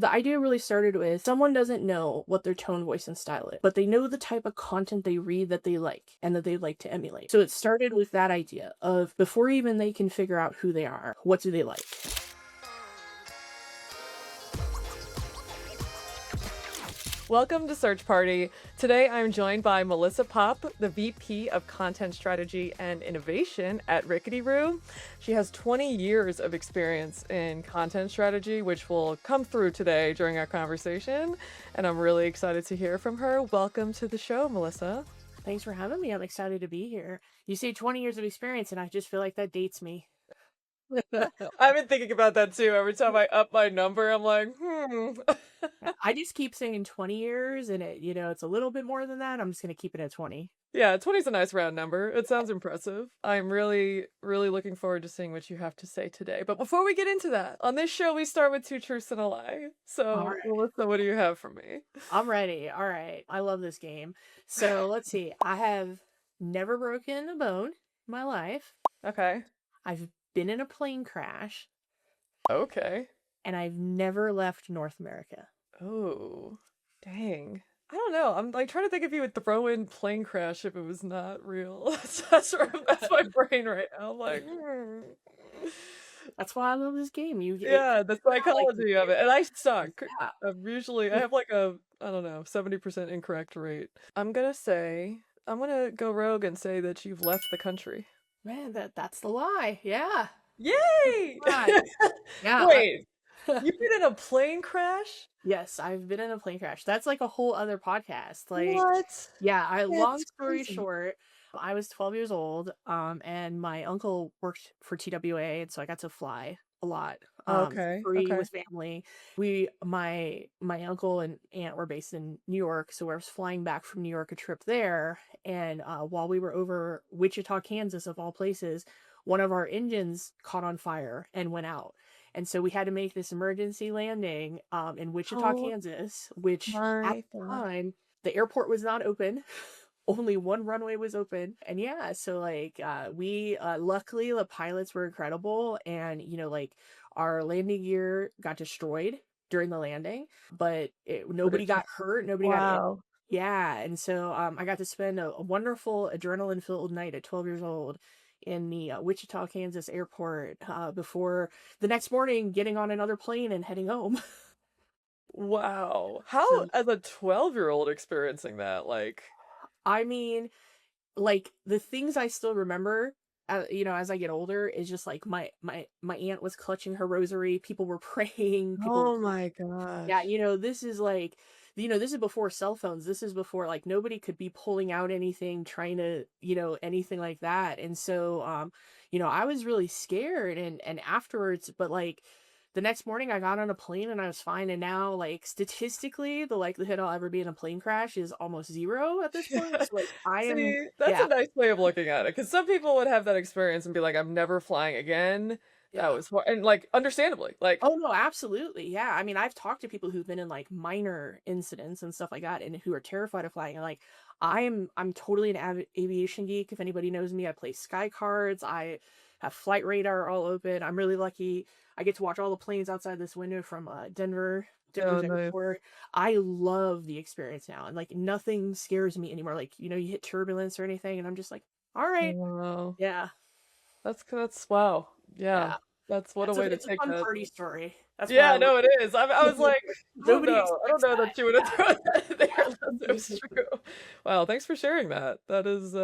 the idea really started with someone doesn't know what their tone, voice, and style is, but they know the type of content they read that they like and that they like to emulate. So it started with that idea of before even they can figure out who they are, what do they like? Welcome to Search Party. Today I'm joined by Melissa Popp, the VP of Content Strategy and Innovation at Rickety Roo. She has 20 years of experience in content strategy, which will come through today during our conversation, and I'm really excited to hear from her. Welcome to the show, Melissa. Thanks for having me. I'm excited to be here. You say 20 years of experience, and I just feel like that dates me. I've been thinking about that too. Every time I up my number, I'm like, I just keep saying 20 years, and it's a little bit more than that. I'm just going to keep it at 20. Yeah, 20 is a nice round number. It sounds impressive. I'm really, really looking forward to seeing what you have to say today. But before we get into that, on this show, we start with two truths and a lie. All So, right. Melissa, what do you have for me? I'm ready. All right. I love this game. So let's see. I have never broken a bone in my life. Okay. I've been in a plane crash, Okay. and I've never left North America. Oh, dang. I don't know. I'm like trying to think if you would throw in plane crash if it was not real. That's my brain right now. I'm like, That's why I love this game. yeah, the psychology of it. And I suck. Yeah. I have like a, I don't know, 70% incorrect rate. I'm gonna go rogue and say that you've left the country. Man, that's the lie. Yeah. Yay! Lie. Yeah. Wait, you've been in a plane crash? Yes, I've been in a plane crash. That's like a whole other podcast. Like, What? yeah, long That's story crazy. short, I was 12 years old, and my uncle worked for TWA, and so I got to fly a lot, Okay, free okay. with family. My uncle and aunt were based in New York, so I was flying back from New York, a trip there, and while we were over Wichita, Kansas, of all places, one of our engines caught on fire and went out. And so we had to make this emergency landing in Wichita, Oh Kansas, which at my the God. time, the airport was not open. Only one runway was open. And yeah, so like we luckily the pilots were incredible, and like our landing gear got destroyed during the landing, but But nobody it got just, hurt, nobody got it. wow. Yeah, and so I got to spend a wonderful adrenaline-filled night at 12 years old in the Wichita, Kansas airport before the next morning getting on another plane and heading home. Wow. How, So, as a 12-year-old experiencing that, like, I mean, like the things I still remember, as I get older, is just like my aunt was clutching her rosary, people were praying, people were oh my yeah, gosh. this is like, this is before cell phones. This is before like nobody could be pulling out anything, trying to, anything like that. And so, I was really scared and afterwards, but like the next morning I got on a plane and I was fine. And now like statistically, the likelihood I'll ever be in a plane crash is almost zero at this point. So like I am, See, that's a yeah, nice way of looking at it, because some people would have that experience and be like, I'm never flying again. That yeah. was and like, understandably, like, Oh no, absolutely. Yeah. I mean, I've talked to people who've been in like minor incidents and stuff like that and who are terrified of flying. And like I'm totally an aviation geek. If anybody knows me, I play sky cards. I have flight radar all open. I'm really lucky. I get to watch all the planes outside this window from oh, Denver's nice. airport. I love the experience now. And like nothing scares me anymore. Like, you hit turbulence or anything and I'm just like, all right. Wow. Yeah. That's wow. Yeah. Yeah. That's what a way to It's a take fun that. party story. That's why I Yeah, love no, it is. I was like, I don't Nobody know. I don't expects know that you would have thrown that in there. That's that. true. Wow, thanks for sharing that. That is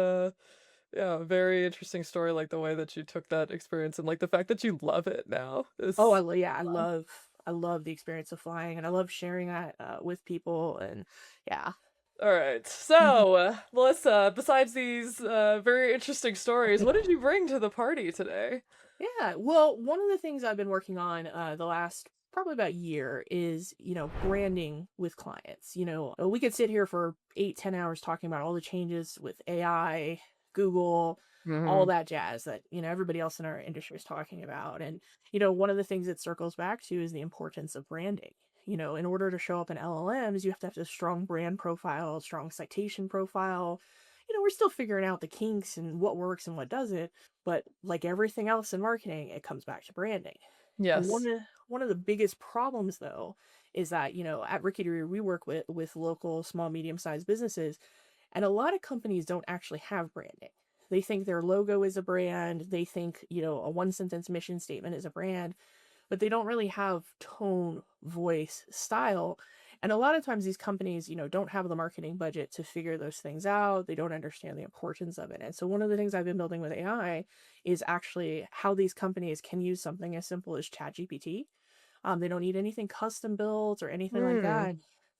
yeah, a very interesting story, like the way that you took that experience and like the fact that you love it now Oh, is yeah, wow. I love the experience of flying, and I love sharing that with people, and yeah. All right. So, Melissa, besides these very interesting stories, what did you bring to the party today? Yeah, well, one of the things I've been working on the last probably about year is, branding with clients. We could sit here for 8, 10 hours talking about all the changes with AI, Google, all Hmm. that jazz that, everybody else in our industry is talking about. And, one of the things it circles back to is the importance of branding. In order to show up in LLMs, you have to have a strong brand profile, strong citation profile. We're still figuring out the kinks and what works and what doesn't, but like everything else in marketing, it comes back to branding. And Yes. one of the biggest problems though is that, at Rickety Roo, we work with local small, medium-sized businesses, and a lot of companies don't actually have branding. They think their logo is a brand. They think, a one sentence mission statement is a brand, but they don't really have tone, voice, style. And a lot of times these companies, don't have the marketing budget to figure those things out. They don't understand the importance of it. And so one of the things I've been building with AI is actually how these companies can use something as simple as ChatGPT. They don't need anything custom built or anything like Hmm. that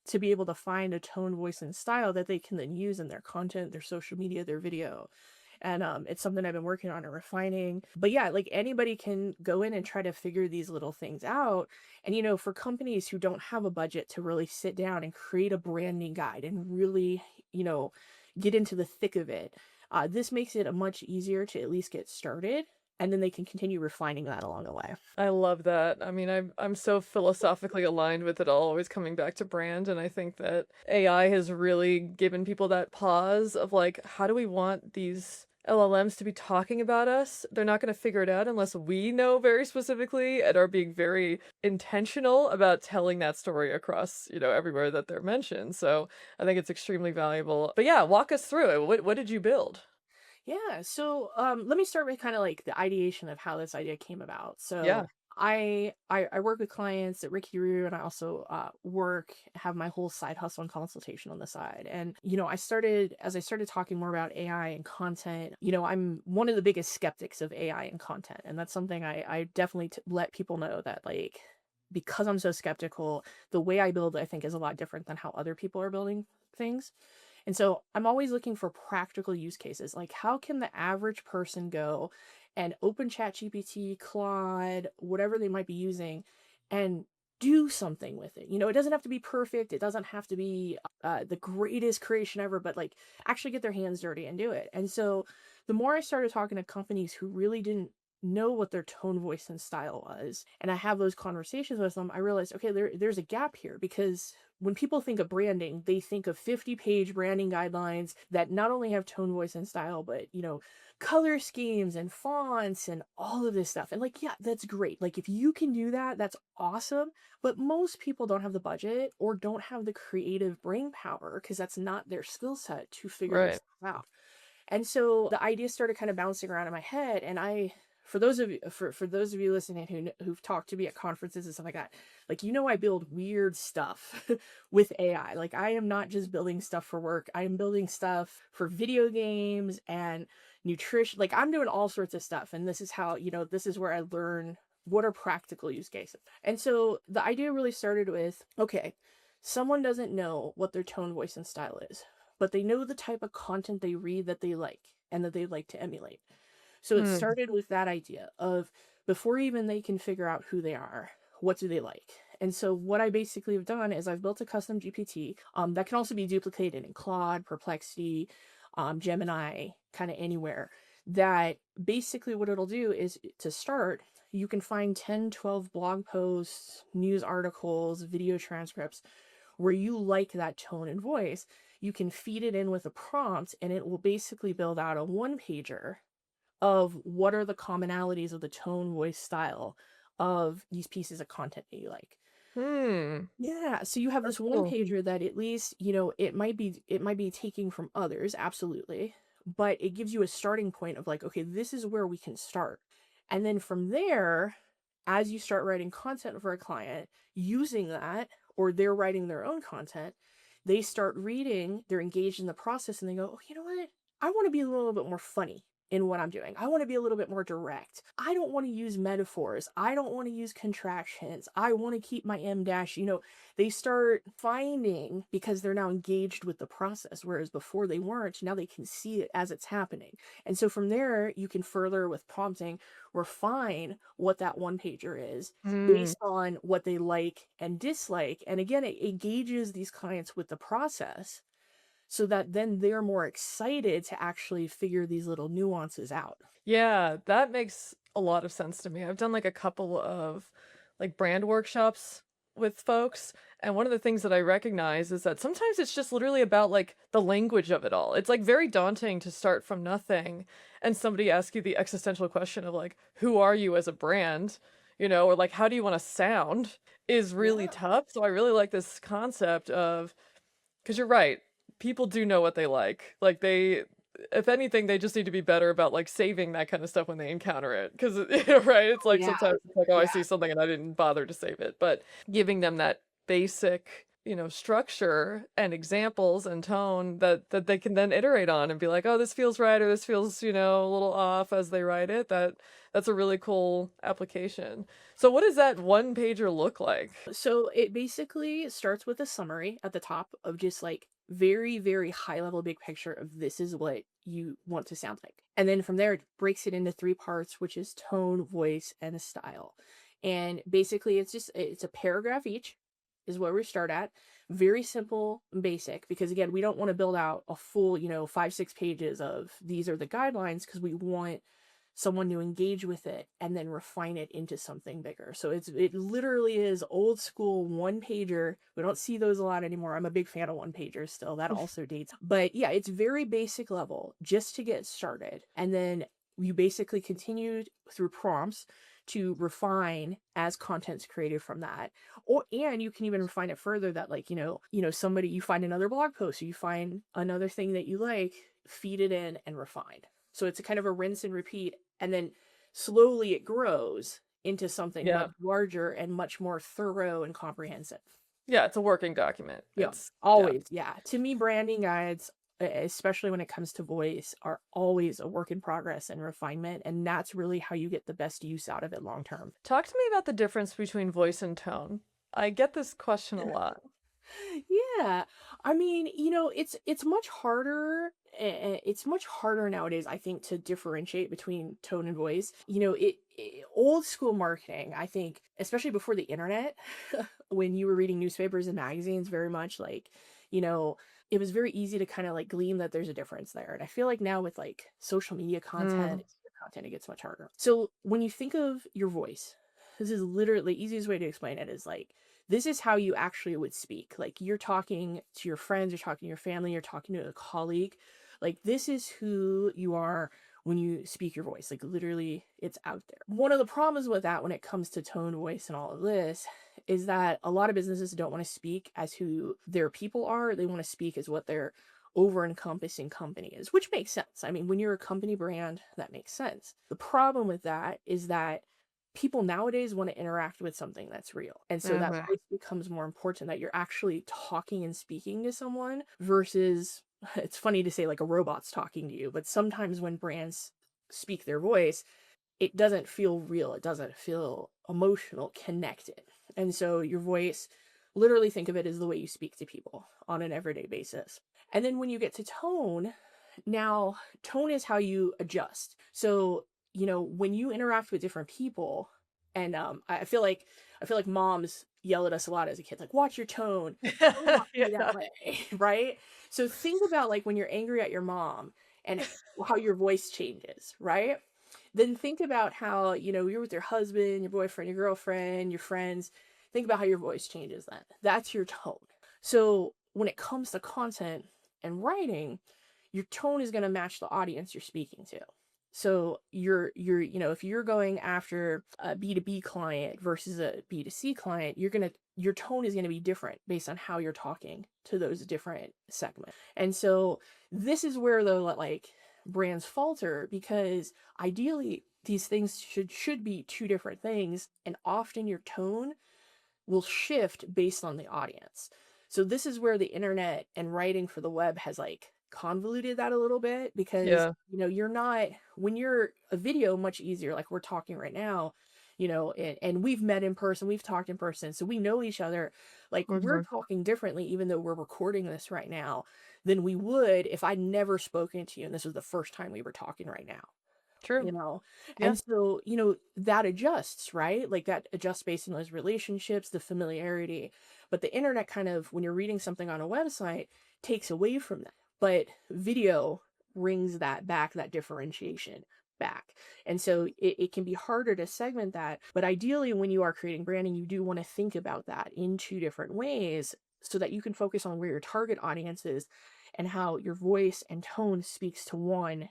to be able to find a tone, voice, and style that they can then use in their content, their social media, their video. And it's something I've been working on and refining. But yeah, like anybody can go in and try to figure these little things out. And for companies who don't have a budget to really sit down and create a branding guide and really, you know, get into the thick of it, this makes it a much easier to at least get started. And then they can continue refining that along the way. I love that. I mean, I'm so philosophically aligned with it all, always coming back to brand, and I think that AI has really given people that pause of like, how do we want these LLMs to be talking about us? They're not going to figure it out unless we know very specifically and are being very intentional about telling that story across, everywhere that they're mentioned. So I think it's extremely valuable. But yeah, walk us through it. What did you build? Yeah, so let me start with kind of like the ideation of how this idea came about. Yeah. So I work with clients at Rickety Roo, and I also have my whole side hustle and consultation on the side. And as I started talking more about AI and content, I'm one of the biggest skeptics of AI and content, and that's something I definitely let people know that, like, because I'm so skeptical, the way I build, I think, is a lot different than how other people are building things. And so I'm always looking for practical use cases. Like, how can the average person go and open ChatGPT, Claude, whatever they might be using, and do something with it? It doesn't have to be perfect. It doesn't have to be the greatest creation ever, but like actually get their hands dirty and do it. And so the more I started talking to companies who really didn't know what their tone, voice, and style was, and I have those conversations with them, I realized, okay, there's a gap here, because when people think of branding, they think of 50-page branding guidelines that not only have tone, voice, and style, but, color schemes and fonts and all of this stuff. And like, yeah, that's great. Like, if you can do that, that's awesome. But most people don't have the budget or don't have the creative brain power, because that's not their skill set to figure this Right. out. And so the idea started kind of bouncing around in my head, and for those of you for those of you listening who've talked to me at conferences and stuff like that, like, I build weird stuff with AI. Like, I am not just building stuff for work. I am building stuff for video games and nutrition. Like, I'm doing all sorts of stuff, and this is how, this is where I learn what are practical use cases. And so the idea really started with, okay, someone doesn't know what their tone, voice, and style is, but they know the type of content they read that they like and that they like to emulate. So it Hmm. started with that idea of, before even they can figure out who they are, what do they like? And so what I basically have done is I've built a custom GPT that can also be duplicated in Claude, Perplexity, Gemini, kind of anywhere. That basically what it'll do is, to start, you can find 10, 12 blog posts, news articles, video transcripts where you like that tone and voice. You can feed it in with a prompt, and it will basically build out a one pager of what are the commonalities of the tone, voice, style of these pieces of content that you like. Hmm. Yeah, so you have That's this one cool. pager that, at least, it might be taking from others, absolutely, but it gives you a starting point of like, okay, this is where we can start. And then from there, as you start writing content for a client using that, or they're writing their own content, they start reading, they're engaged in the process, and they go, oh, you know what? I want to be a little bit more funny in what I'm doing. I want to be a little bit more direct. I don't want to use metaphors. I don't want to use contractions. I want to keep my M dash. They start finding, because they're now engaged with the process, whereas before they weren't. Now they can see it as it's happening. And so from there, you can further, with prompting, refine what that one pager is Hmm. based on what they like and dislike. And again, it engages these clients with the process, so that then they're more excited to actually figure these little nuances out. Yeah, that makes a lot of sense to me. I've done like a couple of like brand workshops with folks, and one of the things that I recognize is that sometimes it's just literally about like the language of it all. It's like very daunting to start from nothing and somebody asks you the existential question of like, who are you as a brand? Or like, how do you want to sound? is really Yeah. tough. So I really like this concept of, because you're right, people do know what they like. Like they, if anything, they just need to be better about like saving that kind of stuff when they encounter it. Because right, it's Oh, like yeah. sometimes it's like, oh, I Yeah. see something and I didn't bother to save it. But giving them that basic, structure and examples and tone that they can then iterate on and be like, oh, this feels right or this feels, a little off as they write it. That's a really cool application. So what does that one pager look like? So it basically starts with a summary at the top of just like very, very high level big picture of this is what you want to sound like. And then from there, it breaks it into three parts, which is tone, voice, and a style. And basically, it's a paragraph each, is where we start at. Very simple and basic, because again, we don't want to build out a full, 5, 6 pages of these are the guidelines, because we want someone to engage with it and then refine it into something bigger. So it literally is old school one pager. We don't see those a lot anymore. I'm a big fan of one pagers still. That also dates. But yeah, it's very basic level just to get started. And then you basically continue through prompts to refine as content's created from that. Or and you can even refine it further that like, somebody you find another blog post, or you find another thing that you like, feed it in and refine. So it's a kind of a rinse and repeat, and then slowly it grows into something Yeah. much larger and much more thorough and comprehensive. Yeah, it's a working document. Yeah, Yeah. always. Yeah. To me, branding guides, especially when it comes to voice, are always a work in progress and refinement. And that's really how you get the best use out of it long term. Talk to me about the difference between voice and tone. I get this question a lot. Yeah. I mean, it's much harder. It's much harder nowadays, I think, to differentiate between tone and voice. Old school marketing, I think, especially before the internet, when you were reading newspapers and magazines, very much like, you know, it was very easy to kind of like glean that there's a difference there. And I feel like now with like social media Mm, content, it gets much harder. So when you think of your voice, this is literally the easiest way to explain it is like, this is how you actually would speak. Like you're talking to your friends, you're talking to your family, you're talking to a colleague. Like this is who you are when you speak your voice. Like literally it's out there. One of the problems with that when it comes to tone, voice, and all of this is that a lot of businesses don't want to speak as who their people are. They want to speak as what their over encompassing company is, which makes sense. I mean, when you're a company brand, that makes sense. The problem with that is that people nowadays want to interact with something that's real. And so that mhm. voice becomes more important, that you're actually talking and speaking to someone versus it's funny to say like a robot's talking to you, but sometimes when brands speak their voice, it doesn't feel real. It doesn't feel emotional, connected. And so your voice, literally think of it as the way you speak to people on an everyday basis. And then when you get to tone, now tone is how you adjust. So, when you interact with different people, and I feel like moms yell at us a lot as a kid, like, watch your tone. Don't talk to me that Yeah. way, right? So think about like when you're angry at your mom and how your voice changes, right? Then think about how, you're with your husband, your boyfriend, your girlfriend, your friends. Think about how your voice changes then. That's your tone. So when it comes to content and writing, your tone is going to match the audience you're speaking to. So if you're going after a B2B client versus a B2C client, your tone is going to be different based on how you're talking to those different segments. And so this is where the like brands falter, because ideally these things should be two different things, and often your tone will shift based on the audience. So this is where the internet and writing for the web has like convoluted that a little bit, because Yeah. you're not, when you're a video, much easier, like we're talking right now, and we've met in person, we've talked in person, so we know each other. Like we're Mhm. talking differently even though we're recording this right now than we would if I'd never spoken to you and this was the first time we were talking right now, True. you know? Yeah. And so, that adjusts, right? Like that adjusts based on those relationships, the familiarity. But the internet kind of, when you're reading something on a website, takes away from that. But video brings that back, that differentiation back. And so it can be harder to segment that. But ideally, when you are creating branding, you do want to think about that in two different ways so that you can focus on where your target audience is and how your voice and tone speaks to one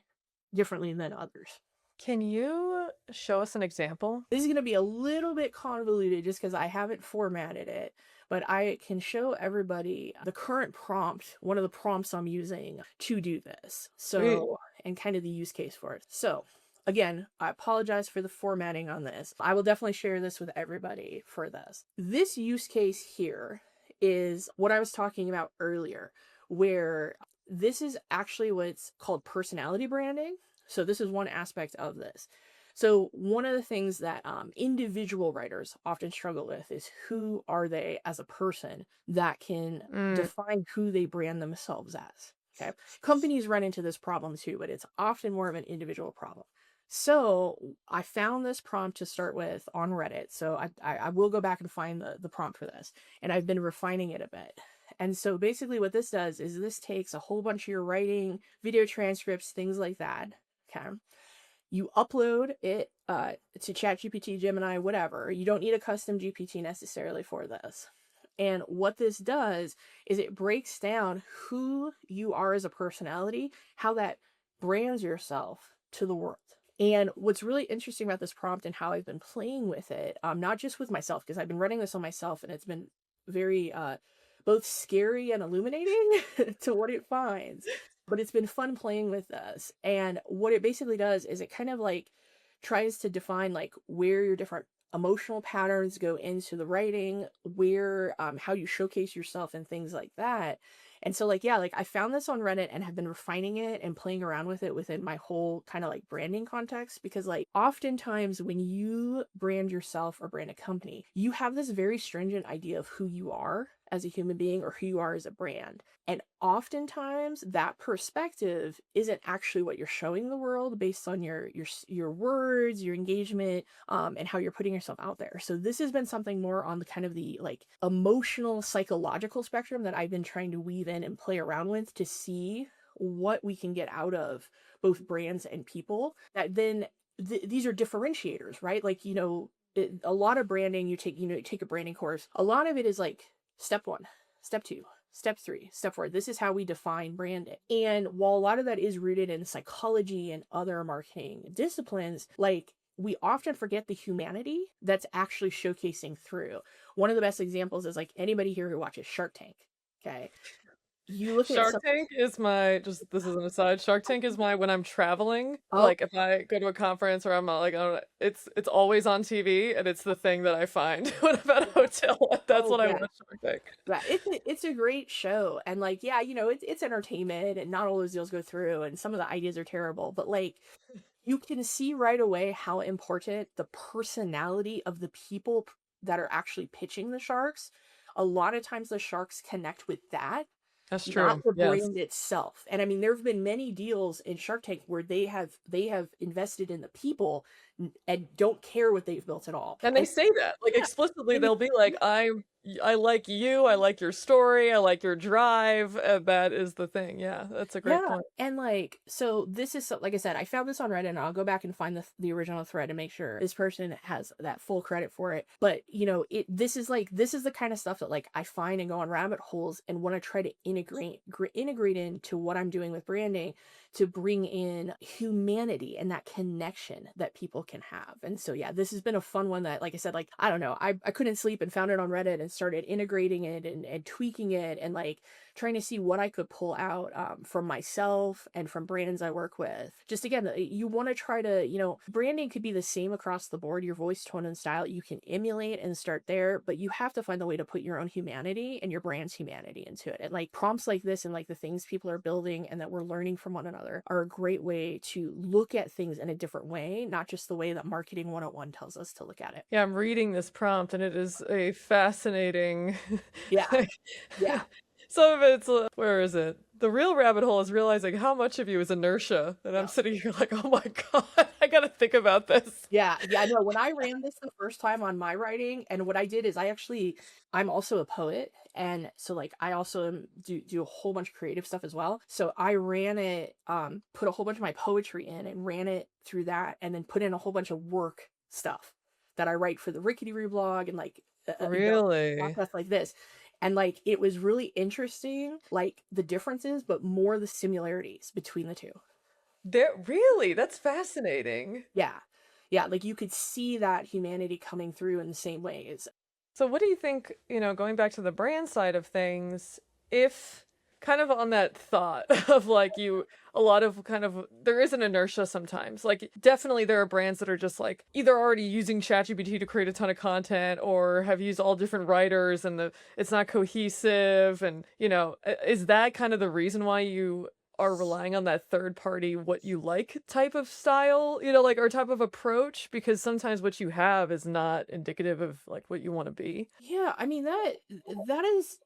differently than others. Can you show us an example? This is going to be a little bit convoluted just because I haven't formatted it, but I can show everybody the current prompt, one of the prompts I'm using to do this. Sweet. So, and kind of the use case for it. So, again, I apologize for the formatting on this. I will definitely share this with everybody for this. This use case here is what I was talking about earlier, where this is actually what's called personality branding. So, this is one aspect of this. So one of the things that individual writers often struggle with is who are they as a person that can Mm, define who they brand themselves as. Okay. Companies run into this problem too, but it's often more of an individual problem. So I found this prompt to start with on Reddit. So I will go back and find the prompt for this. And I've been refining it a bit. And so basically what this does is this takes a whole bunch of your writing, video transcripts, things like that. Okay, you upload it to ChatGPT, Gemini, whatever. You don't need a custom GPT necessarily for this. And what this does is it breaks down who you are as a personality, how that brands yourself to the world. And what's really interesting about this prompt and how I've been playing with it, not just with myself, because I've been running this on myself and it's been very both scary and illuminating to what it finds. But it's been fun playing with this. And what it basically does is it kind of like tries to define like where your different emotional patterns go into the writing, where how you showcase yourself and things like that. And so like yeah, like I found this on Reddit and have been refining it and playing around with it within my whole kind of like branding context, because like oftentimes when you brand yourself or brand a company, you have this very stringent idea of who you are as a human being or who you are as a brand. And oftentimes that perspective isn't actually what you're showing the world based on your words, your engagement, and how you're putting yourself out there. So this has been something more on the kind of the like emotional, psychological spectrum that I've been trying to weave in and play around with to see what we can get out of both brands and people that then these are differentiators, right? Like, a lot of branding, you take a branding course, a lot of it is like step 1, step 2, step 3, step 4. This is how we define branding. And while a lot of that is rooted in psychology and other marketing disciplines, like we often forget the humanity that's actually showcasing through. One of the best examples is like anybody here who watches Shark Tank. Okay. You look at Shark some, Tank is my, just this is an aside. Shark Tank is my when I'm traveling, oh, like if I go to a conference or I'm like, I don't know, it's always on TV and it's the thing that I find when I'm at a yeah. hotel. That's Oh, when I yeah. watch Shark Tank. Yeah, it's a great show, and like yeah, it's entertainment, and not all those deals go through, and some of the ideas are terrible, but like you can see right away how important the personality of the people that are actually pitching the sharks. A lot of times the sharks connect with that, That's not true. the Yes. brand itself. And I mean, there have been many deals in Shark Tank where they have invested in the people and don't care what they've built at all. And they And say that, like, yeah, explicitly, and they'll be like, I like you, I like your story, I like your drive, that is the thing, yeah, that's a great yeah, point. and like so this is like I said, I found this on Reddit and I'll go back and find the original thread and make sure this person has that full credit for it. But this is the kind of stuff that like I find and go on rabbit holes and want to try to integrate into what I'm doing with branding to bring in humanity and that connection that people can have. And so yeah, this has been a fun one that like I said, like I don't know, I couldn't sleep and found it on Reddit and started integrating it and tweaking it and like trying to see what I could pull out from myself and from brands I work with. Just again, you want to try to, branding could be the same across the board, your voice, tone, and style. You can emulate and start there, but you have to find a way to put your own humanity and your brand's humanity into it. And like prompts like this and like the things people are building and that we're learning from one another are a great way to look at things in a different way, not just the way that Marketing 101 tells us to look at it. Yeah, I'm reading this prompt and it is a fascinating Yeah. like, Yeah. some of it's where is it? The real rabbit hole is realizing how much of you is inertia. And I'm Yeah. sitting here like, oh my God, I gotta think about this. Yeah, yeah, no, when I ran this the first time on my writing, and what I did is I'm also a poet, and so like I also do a whole bunch of creative stuff as well. So I ran it, put a whole bunch of my poetry in and ran it through that, and then put in a whole bunch of work stuff that I write for the Rickety Roo blog and like Really? process like this. And like it was really interesting, like the differences, but more the similarities between the two. There really, that's fascinating. Yeah. Yeah, like you could see that humanity coming through in the same ways. So what do you think, going back to the brand side of things, if kind of on that thought of like you a lot of kind of there is an inertia sometimes. Like definitely there are brands that are just like either already using ChatGPT to create a ton of content or have used all different writers and it's not cohesive and is that kind of the reason why you are relying on that third party what you like type of style, like or type of approach because sometimes what you have is not indicative of like what you want to be. Yeah, I mean that is,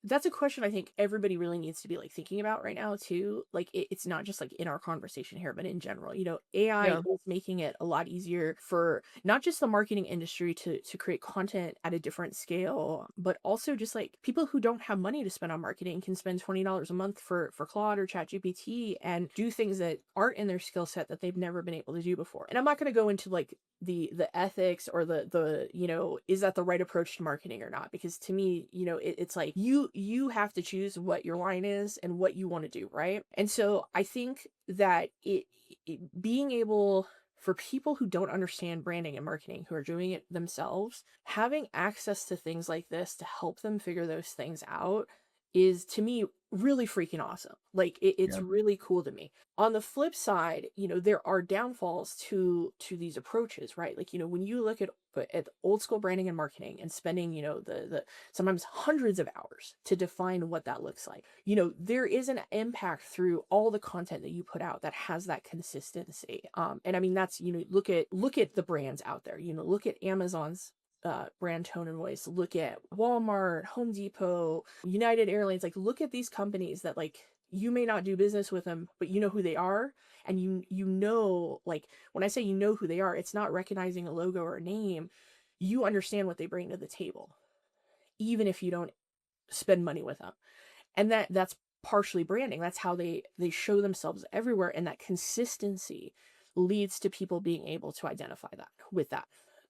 that's a question I think everybody really needs to be like thinking about right now too. Like it's not just like in our conversation here, but in general. AI Yeah. is making it a lot easier for not just the marketing industry to create content at a different scale, but also just like people who don't have money to spend on marketing can spend $20 a month for Claude or ChatGPT and do things that aren't in their skill set that they've never been able to do before. And I'm not going to go into like the ethics or the is that the right approach to marketing or not, because to me it's like you have to choose what your line is and what you want to do, right? And so I think that it being able for people who don't understand branding and marketing, who are doing it themselves, having access to things like this to help them figure those things out is to me really freaking awesome. Like it's Yeah. really cool to me. On the flip side, there are downfalls to these approaches, right? Like, when you look at old school branding and marketing and spending, the sometimes hundreds of hours to define what that looks like, there is an impact through all the content that you put out that has that consistency. And I mean that's, look at the brands out there, look at Amazon's brand tone and voice, look at Walmart, Home Depot, United Airlines. Like look at these companies that like you may not do business with them, but you know who they are. And like when I say who they are, it's not recognizing a logo or a name. You understand what they bring to the table, even if you don't spend money with them. And that's partially branding. That's how they show themselves everywhere. And that consistency leads to people being able to identify that with that.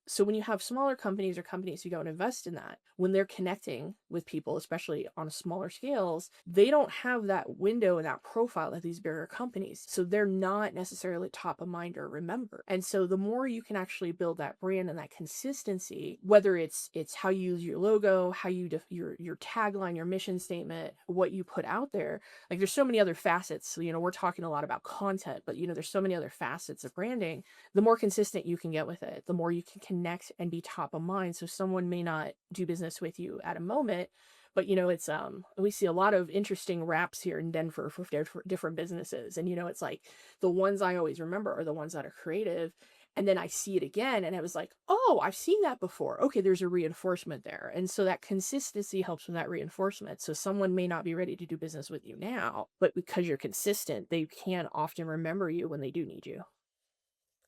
So when you have smaller companies or companies who don't invest in that, when they're connecting with people, especially on smaller scales, they don't have that window and that profile of these bigger companies. So they're not necessarily top of mind or remember. And so the more you can actually build that brand and that consistency, whether it's how you use your logo, how you your tagline, your mission statement, what you put out there, like there's so many other facets. So, we're talking a lot about content, but there's so many other facets of branding. The more consistent you can get with it, the more you can connect and be top of mind. So someone may not do business with you at a moment, but it's we see a lot of interesting raps here in Denver for different businesses. And it's like the ones I always remember are the ones that are creative. And then I see it again and I was like, oh, I've seen that before. Okay, there's a reinforcement there. And so that consistency helps with that reinforcement. So someone may not be ready to do business with you now, but because you're consistent, they can often remember you when they do need you.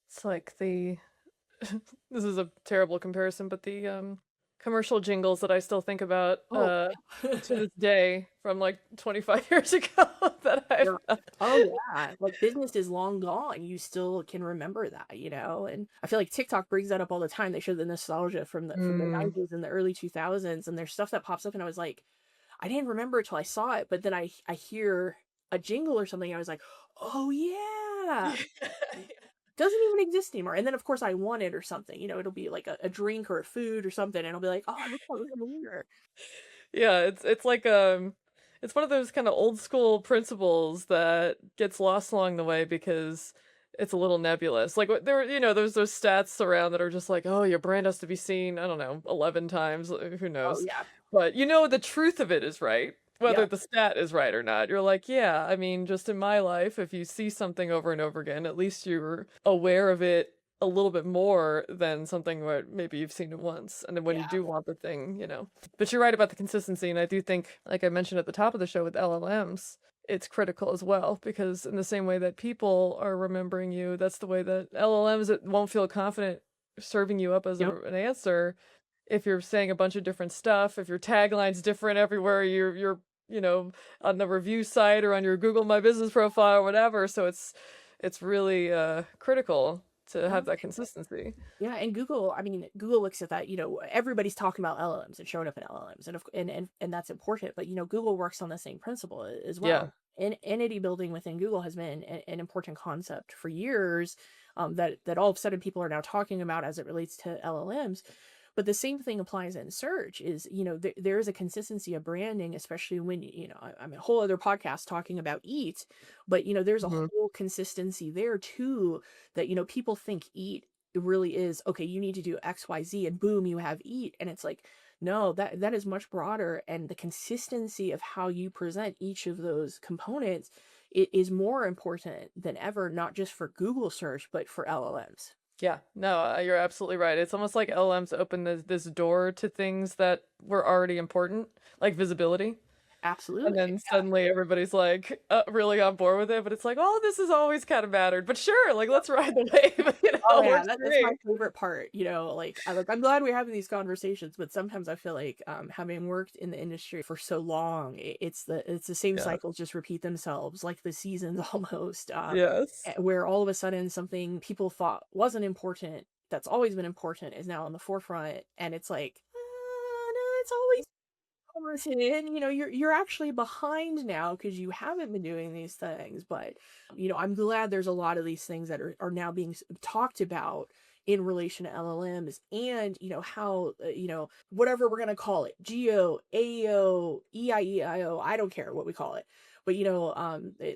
It's like the this is a terrible comparison, but the commercial jingles that I still think about Oh, to this day from like 25 years ago that I've you're oh, yeah, like, business is long gone, you still can remember that, and I feel like TikTok brings that up all the time. They show the nostalgia from the Mm. 90s and the early 2000s, and there's stuff that pops up, and I was like, "I didn't remember it till I saw it," but then I hear a jingle or something, and I was like, "Oh, yeah." Doesn't even exist anymore, and then, of course, I want it or something, it'll be like a drink or a food or something, and I'll be like, "Oh, I wish I was familiar." Yeah, it's like it's one of those kind of old school principles that gets lost along the way because it's a little nebulous. Like there, there's those stats around that are just like, oh, your brand has to be seen, I don't know, 11 times, who Oh, knows. yeah. But the truth of it is right, whether Yeah. the stat is right or not. You're like, yeah, I mean, just in my life, if you see something over and over again, at least you're aware of it a little bit more than something where maybe you've seen it once. And then when you Yeah. do want the thing, But you're right about the consistency, and I do think, like I mentioned at the top of the show with LLMs, it's critical as well because in the same way that people are remembering you, that's the way that LLMs that won't feel confident serving you up as Yep. an answer if you're saying a bunch of different stuff, if your tagline's different everywhere, you're on the review site or on your Google My Business profile or whatever. So it's really critical to Oh, have that consistency. yeah, and Google, I mean, Google looks at that, everybody's talking about LLMs and showing up in LLMs, and that's important, but Google works on the same principle as Yeah. well. And entity building within Google has been an important concept for years, that all of a sudden people are now talking about as it relates to LLMs. But the same thing applies in search is, there is a consistency of branding, especially when, I'm a whole other podcast talking about eat, but, there's a Mhm. whole consistency there too, that, people think eat really is, okay, you need to do XYZ and boom, you have eat. And it's like, no, that is much broader. And the consistency of how you present each of those components, it is more important than ever, not just for Google search, but for LLMs. Yeah, no, you're absolutely right. It's almost like LMs open this door to things that were already important, like visibility. And Absolutely. then suddenly everybody's like really on board with it, but it's like, oh, this has always kind of mattered. But sure, like let's ride the wave. Oh yeah, Works for that's my me. favorite part. I'm glad we're having these conversations, but sometimes I feel like, having worked in the industry for so long, it's the same Yeah. cycles just repeat themselves, like the seasons almost. Yes. Where all of a sudden something people thought wasn't important, that's always been important, is now on the forefront, and it's like, no, it's always important. You're actually behind now because you haven't been doing these things. But I'm glad there's a lot of these things that are now being talked about in relation to LLMs, and how, whatever we're going to call it, geo, AEO, EIEIO, I don't care what we call it. But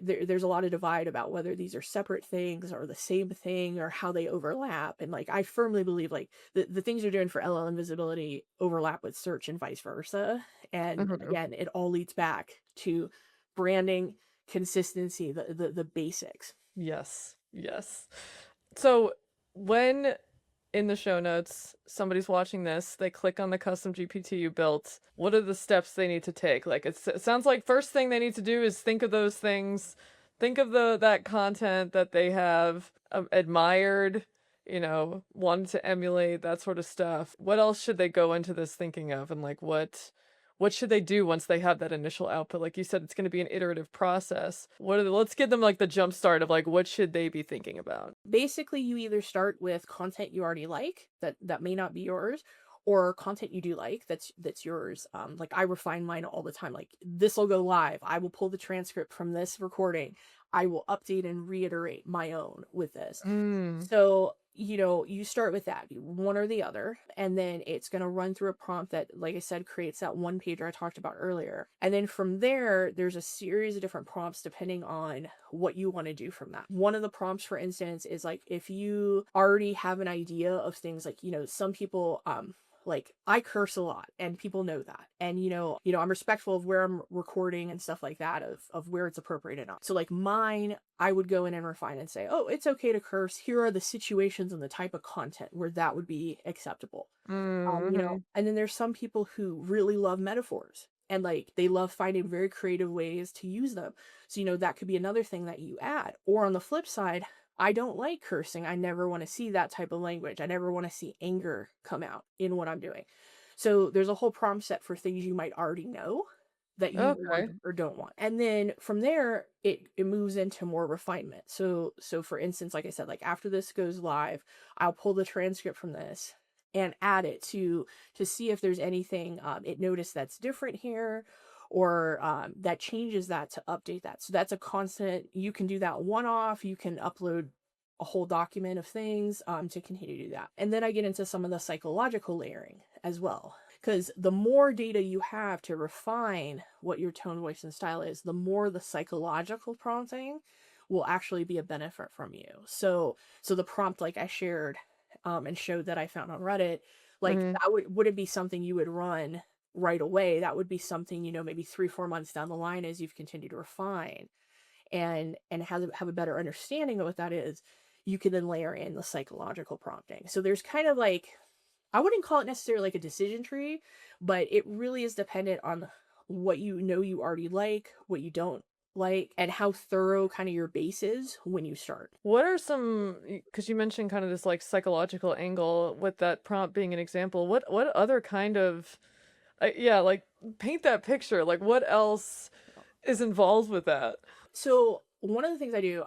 there's a lot of divide about whether these are separate things or the same thing, or how they overlap. And like I firmly believe, like the things you're doing for LLM visibility overlap with search and vice versa. And Mhm. again, it all leads back to branding, consistency, the basics. Yes. Yes. So when in the show notes somebody's watching this, they click on the custom GPT you built, what are the steps they need to take? Like it sounds like first thing they need to do is think of those things, think of the that content that they have admired, wanted to emulate, that sort of stuff. What else should they go into this thinking of, and like what should they do once they have that initial output? Like you said, it's going to be an iterative process. Let's give them like the jump start of like what should they be thinking about? Basically, you either start with content you already like that may not be yours, or content you do like that's yours. Like I refine mine all the time. Like this will go live, I will pull the transcript from this recording, I will update and reiterate my own with this. Mm. So, you start with that, one or the other, and then it's going to run through a prompt that, like I said, creates that one pager I talked about earlier. And then from there, there's a series of different prompts depending on what you want to do from that. One of the prompts, for instance, is like if you already have an idea of things, like, some people, like I curse a lot and people know that. And I'm respectful of where I'm recording and stuff like that, of where it's appropriate or not. So like mine, I would go in and refine and say, oh, it's okay to curse. Here are the situations and the type of content where that would be acceptable. Mm-hmm. And then there's some people who really love metaphors, and like they love finding very creative ways to use them. So, that could be another thing that you add. Or on the flip side, I don't like cursing. I never want to see that type of language. I never want to see anger come out in what I'm doing. So there's a whole prompt set for things you might already know that you want Okay. or don't want. And then from there, it moves into more refinement. So for instance, like I said, like after this goes live, I'll pull the transcript from this and add it to see if there's anything, it noticed that's different here, or that changes that, to update that. So that's a constant. You can do that one off. You can upload a whole document of things, to continue to do that. And then I get into some of the psychological layering as well. Because the more data you have to refine what your tone, voice, and style is, the more the psychological prompting will actually be a benefit from you. So the prompt, like I shared, and showed that I found on Reddit, like Mm-hmm. that wouldn't be something you would run right away. That would be something, maybe 3-4 months down the line, as you've continued to refine and have a better understanding of what that is. You can then layer in the psychological prompting. So there's kind of like, I wouldn't call it necessarily like a decision tree, but it really is dependent on what you already like, what you don't like, and how thorough kind of your base is when you start. What are some, because you mentioned kind of this like psychological angle with that prompt being an example. What other kind of yeah, like paint that picture. Like what else is involved with that? So one of the things I do,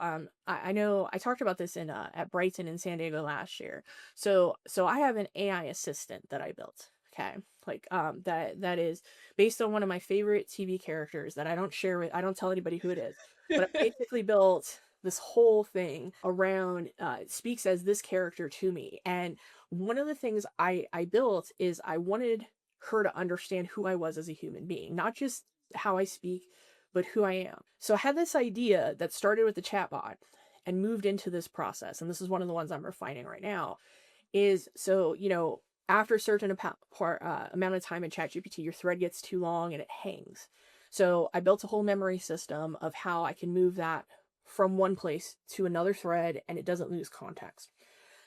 I know I talked about this in at Brighton in San Diego last year. So I have an AI assistant that I built. Okay. Like that is based on one of my favorite TV characters that I don't tell anybody who it is. But I basically built this whole thing around it speaks as this character to me. And one of the things I built is I wanted her to understand who I was as a human being, not just how I speak, but who I am. So I had this idea that started with the chatbot and moved into this process. And this is one of the ones I'm refining right now. Is so, after a certain amount of time in ChatGPT, your thread gets too long and it hangs. So I built a whole memory system of how I can move that from one place to another thread and it doesn't lose context.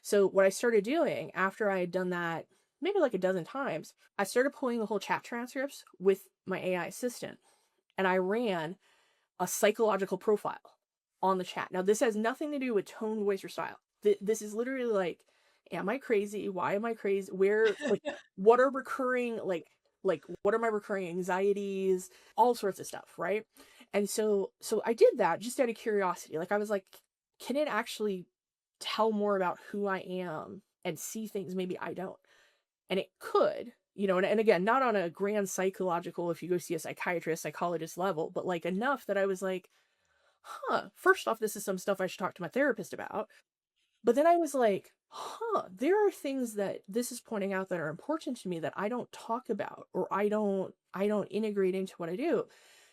So what I started doing after I had done that, maybe like a dozen times, I started pulling the whole chat transcripts with my AI assistant and I ran a psychological profile on the chat. Now, this has nothing to do with tone, voice, or style. This is literally like, am I crazy? Why am I crazy? Where, like, what are recurring, like, what are my recurring anxieties? All sorts of stuff, right? And so I did that just out of curiosity. Like, I was like, can it actually tell more about who I am and see things maybe I don't? And it could, and again, not on a grand psychological, if you go see a psychiatrist, psychologist level, but like enough that I was like, first off, this is some stuff I should talk to my therapist about. But then I was like, there are things that this is pointing out that are important to me that I don't talk about or I don't integrate into what I do.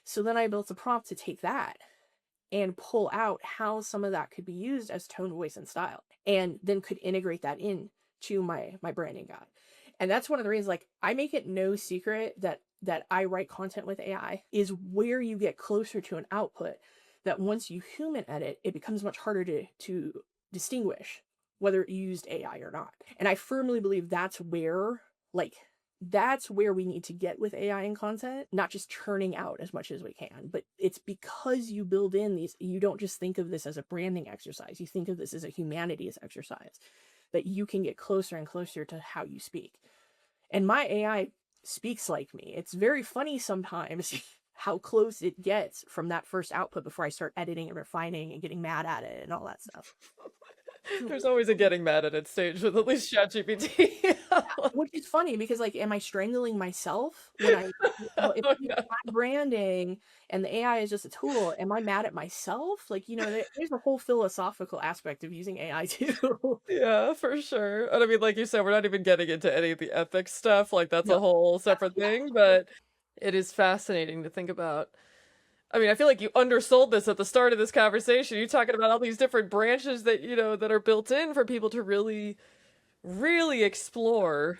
So then I built a prompt to take that and pull out how some of that could be used as tone, voice, and style, and then could integrate that in to my branding guide. And that's one of the reasons, like, I make it no secret that I write content with AI is where you get closer to an output that once you human edit, it becomes much harder to distinguish whether you used AI or not. And I firmly believe that's where we need to get with AI and content, not just churning out as much as we can, but it's because you build in these, you don't just think of this as a branding exercise, you think of this as a humanities exercise, that you can get closer and closer to how you speak. And my AI speaks like me. It's very funny sometimes how close it gets from that first output before I start editing and refining and getting mad at it and all that stuff. There's always a getting mad at it stage with at least ChatGPT. Which is funny because, like, am I strangling myself when if Oh, it's yeah. my branding and the AI is just a tool, am I mad at myself? Like, there's a whole philosophical aspect of using AI too. Yeah, for sure. And I mean, like you said, we're not even getting into any of the ethics stuff. Like, that's a No. whole separate Yeah. thing, but it is fascinating to think about. I mean, I feel like you undersold this at the start of this conversation. You're talking about all these different branches that, that are built in for people to really, really explore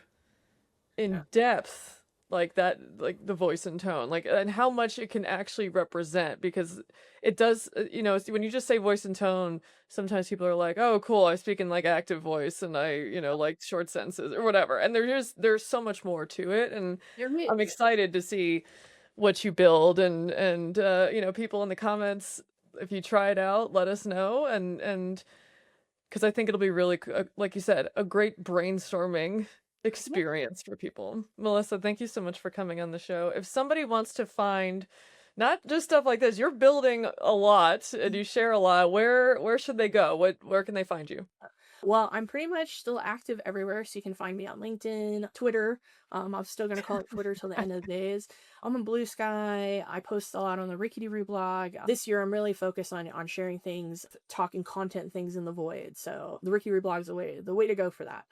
in Yeah. depth, like that, like the voice and tone, like, and how much it can actually represent, because it does, when you just say voice and tone, sometimes people are like, oh, cool, I speak in like active voice and I, like short sentences or whatever. And there's so much more to it. And There I'm is. excited to see what you build, and people in the comments, if you try it out, let us know. And because I think it'll be really, like you said, a great brainstorming Yeah. experience for people. Melissa, thank you so much for coming on the show. If somebody wants to find not just stuff like this, you're building a lot and you share a lot, where should they go? Where can they find you? Well, I'm pretty much still active everywhere, so you can find me on LinkedIn, Twitter. I'm still gonna call it Twitter till the end of the days. I'm on Blue Sky. I post a lot on the Rickety Roo blog. This year, I'm really focused on sharing things, talking content, things in the void. So the Rickety Roo blog is the way to go for that.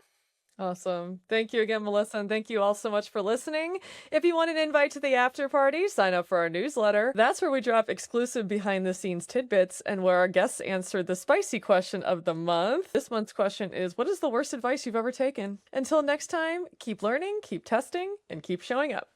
Awesome. Thank you again, Melissa, and thank you all so much for listening. If you want an invite to the after party, sign up for our newsletter. That's where we drop exclusive behind-the-scenes tidbits and where our guests answer the spicy question of the month. This month's question is, what is the worst advice you've ever taken? Until next time, keep learning, keep testing, and keep showing up.